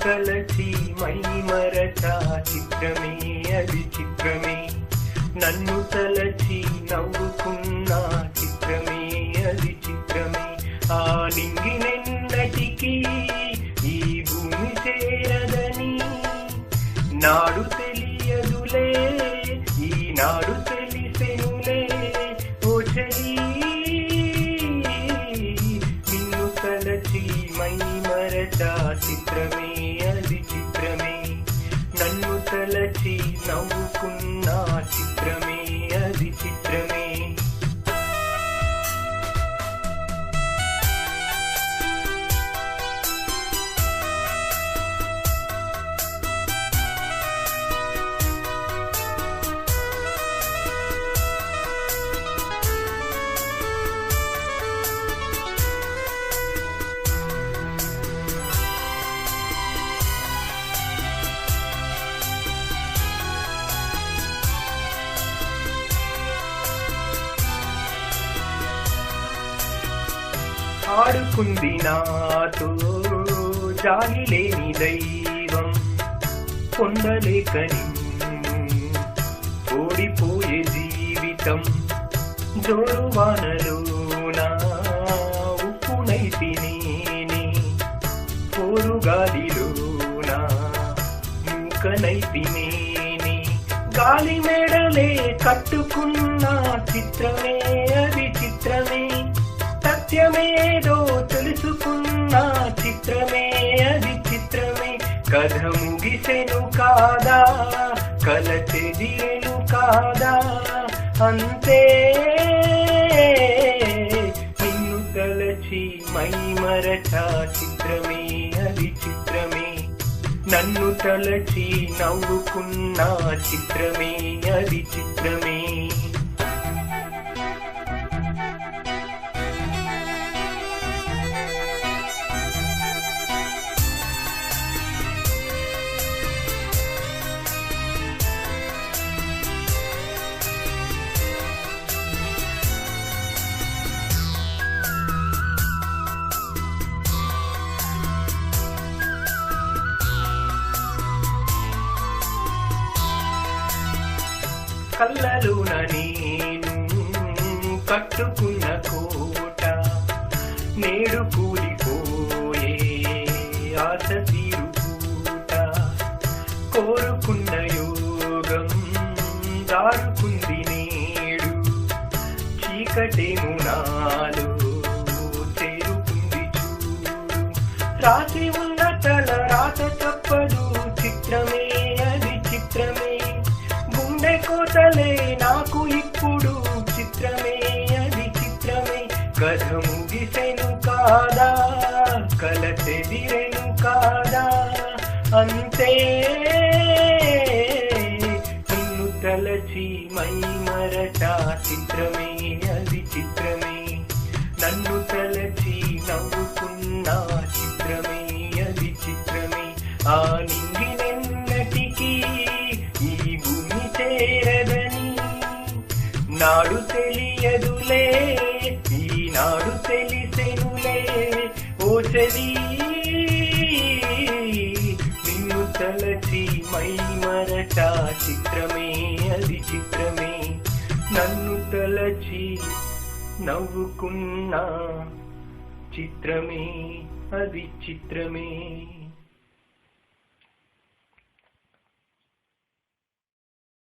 తలచి మై మరచా చిత్రమే అది చిత్రమే నన్ను తలచి నవ్వుకున్నా చిత్రమే అది చిత్రమే ఆ నింగినెన్నటికీ ఈ భూమి చేరదని నాడు తెలియదులే ఈనాడు తెలిసెనులే ఓ చెలి నిన్ను తలచి మై మరచా చిత్రమే అది చిత్రమే నన్ను తలచి నవ్వుకున్నా చిత్రమే అది చిత్రమే ఆడుకుంది నాతో జాలి లేని దైవం పొందలేక నిన్ను ఓడిపోయే జీవితం జోరువానలోన ఉప్పునైతి నేనే పోరుగాలిలోన మూకనైతి నేనే గాలి మెడలే కట్టుకున్న చిత్రమే అది చిత్రమే సత్యమేదో తెలుసుకున్నా చిత్రమే అది చిత్రమే కథ ముగిసెను కాదా కల చెదిరెను కాదా అంతే నిన్ను తలచి మై మరచా చిత్రమే అది చిత్రమే నన్ను తలచి నవ్వుకున్నా చిత్రమే అది చిత్రమే కళ్ళలోన నేను కట్టుకున్న కోట నేడు కూలిపోయే ఆశ తీరుకూట కోరుకున్న యోగం దారుకుంది నేడు చీకటేము నాలో చేరుకుంది చూడు రాసి ఉన్న తల రాత తప్పదు చిత్రమే అది చిత్రమే గుండె కోతలే నాకు ఇప్పుడు చిత్రమే అది చిత్రమే కథ ముగిసెను కాదా కల చెదిరెను కాదా అంతే నిన్ను తలచి మై మరచా చిత్రమే అది చిత్రమే నన్ను తలచి నవ్వుకున్నా చిత్రమే అది చిత్రమే ఆ నింగినెన్నటికీ ఈ భూమి చేరదని నాడు తెలియదులే ఈనాడు తెలిసెనులే ఓ చెలి నిన్ను తలచి మై మరచా చిత్రమే అది చిత్రమే నన్ను తలచి నవ్వుకున్నా చిత్రమే అది చిత్రమే